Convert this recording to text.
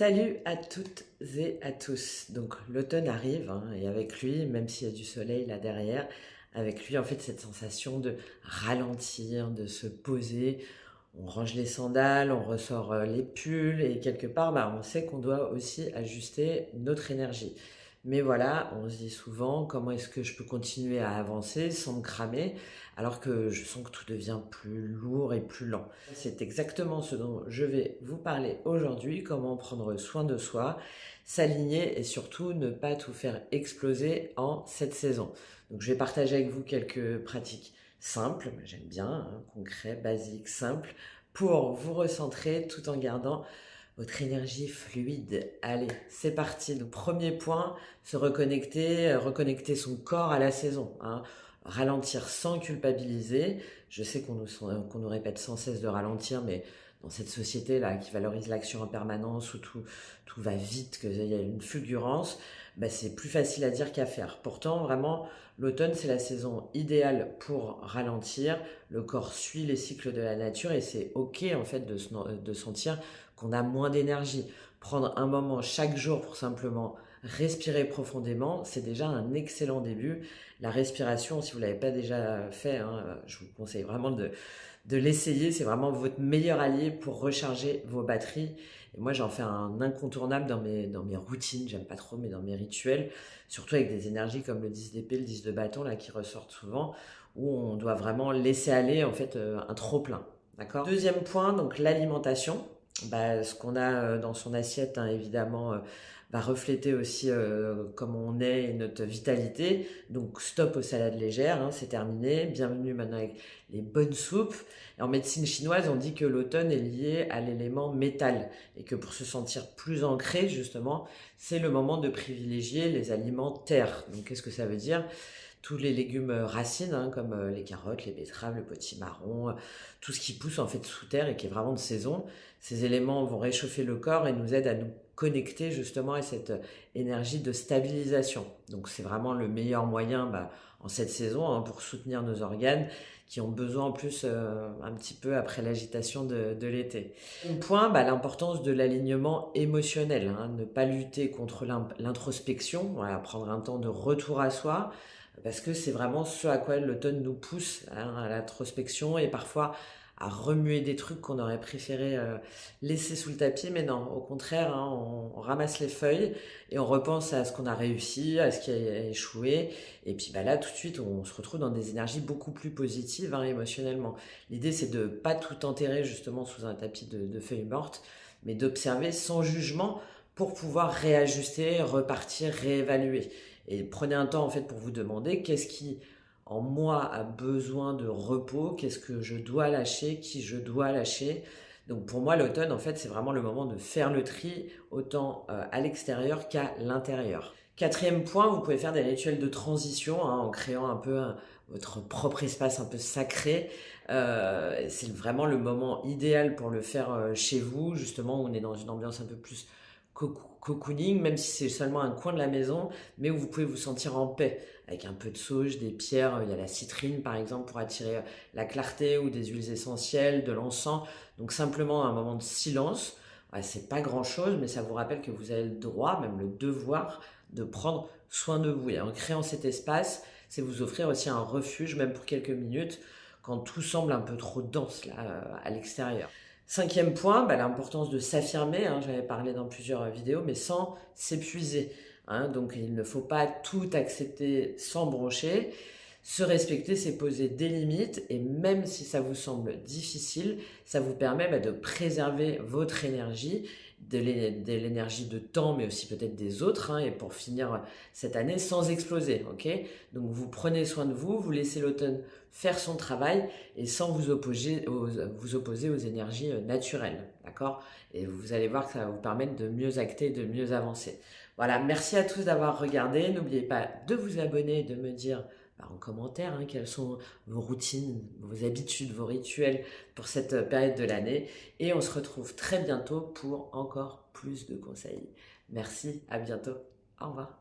Salut à toutes et à tous. Donc l'automne arrive et avec lui, même s'il y a du soleil là derrière, avec lui en fait cette sensation de ralentir, de se poser. On range les sandales, on ressort les pulls et quelque part on sait qu'on doit aussi ajuster notre énergie. Mais voilà, on se dit souvent comment est-ce que je peux continuer à avancer sans me cramer alors que je sens que tout devient plus lourd et plus lent. C'est exactement ce dont je vais vous parler aujourd'hui, comment prendre soin de soi, s'aligner et surtout ne pas tout faire exploser en cette saison. Donc je vais partager avec vous quelques pratiques simples, j'aime bien, concret, basique, simple, pour vous recentrer tout en gardant votre énergie fluide. Allez, c'est parti. Donc, premier point, se reconnecter, reconnecter son corps à la saison. Ralentir sans culpabiliser. Je sais qu'on nous répète sans cesse de ralentir, mais dans cette société-là qui valorise l'action en permanence, où tout va vite, qu'il y a une fulgurance, c'est plus facile à dire qu'à faire. Pourtant, vraiment, l'automne, c'est la saison idéale pour ralentir. Le corps suit les cycles de la nature et c'est OK, en fait, de sentir qu'on a moins d'énergie. Prendre un moment chaque jour pour simplement respirer profondément, c'est déjà un excellent début. La respiration, si vous ne l'avez pas déjà fait, je vous conseille vraiment de l'essayer. C'est vraiment votre meilleur allié pour recharger vos batteries. Et moi, j'en fais un incontournable dans mes routines. J'aime pas trop, mais dans mes rituels. Surtout avec des énergies comme le 10 d'épée, le 10 de bâton, là, qui ressortent souvent, où on doit vraiment laisser aller, en fait, un trop-plein. D'accord ? Deuxième point, donc l'alimentation. Ce qu'on a dans son assiette, évidemment, va refléter aussi comment on est et notre vitalité. Donc stop aux salades légères, c'est terminé. Bienvenue maintenant avec les bonnes soupes. Et en médecine chinoise, on dit que l'automne est lié à l'élément métal et que pour se sentir plus ancré, justement, c'est le moment de privilégier les aliments terre. Donc qu'est-ce que ça veut dire ? Tous les légumes racines, comme les carottes, les betteraves, le potimarron, tout ce qui pousse en fait sous terre et qui est vraiment de saison. Ces éléments vont réchauffer le corps et nous aident à nous connecter justement à cette énergie de stabilisation. Donc c'est vraiment le meilleur moyen en cette saison pour soutenir nos organes qui ont besoin en plus un petit peu après l'agitation de l'été. Un point, l'importance de l'alignement émotionnel, ne pas lutter contre l'introspection, prendre un temps de retour à soi, parce que c'est vraiment ce à quoi l'automne nous pousse, à l'introspection et parfois à remuer des trucs qu'on aurait préféré laisser sous le tapis, mais non, au contraire, on ramasse les feuilles et on repense à ce qu'on a réussi, à ce qui a échoué, et puis là tout de suite on se retrouve dans des énergies beaucoup plus positives émotionnellement. L'idée c'est de pas tout enterrer justement sous un tapis de feuilles mortes, mais d'observer sans jugement pour pouvoir réajuster, repartir, réévaluer. Et prenez un temps en fait pour vous demander qu'est-ce qui en moi a besoin de repos, qu'est-ce que je dois lâcher, qui je dois lâcher. Donc pour moi l'automne en fait c'est vraiment le moment de faire le tri autant à l'extérieur qu'à l'intérieur. Quatrième point, vous pouvez faire des rituels de transition en créant un peu votre propre espace un peu sacré. C'est vraiment le moment idéal pour le faire chez vous, justement où on est dans une ambiance un peu plus cocooning, même si c'est seulement un coin de la maison, mais où vous pouvez vous sentir en paix, avec un peu de sauge, des pierres, il y a la citrine par exemple pour attirer la clarté, ou des huiles essentielles, de l'encens, donc simplement un moment de silence. C'est pas grand chose, mais ça vous rappelle que vous avez le droit, même le devoir, de prendre soin de vous. Et en créant cet espace, c'est vous offrir aussi un refuge, même pour quelques minutes, quand tout semble un peu trop dense là, à l'extérieur. Cinquième point, l'importance de s'affirmer, j'avais parlé dans plusieurs vidéos, mais sans s'épuiser. Donc il ne faut pas tout accepter sans broncher. Se respecter, c'est poser des limites, et même si ça vous semble difficile, ça vous permet de préserver votre énergie, de l'énergie de temps, mais aussi peut-être des autres, et pour finir cette année sans exploser. Donc vous prenez soin de vous, vous laissez l'automne faire son travail et sans vous opposer aux énergies naturelles. D'accord ? Et vous allez voir que ça va vous permettre de mieux acter, de mieux avancer. Voilà, merci à tous d'avoir regardé. N'oubliez pas de vous abonner et de me dire en commentaire quelles sont vos routines, vos habitudes, vos rituels pour cette période de l'année. Et on se retrouve très bientôt pour encore plus de conseils. Merci, à bientôt. Au revoir.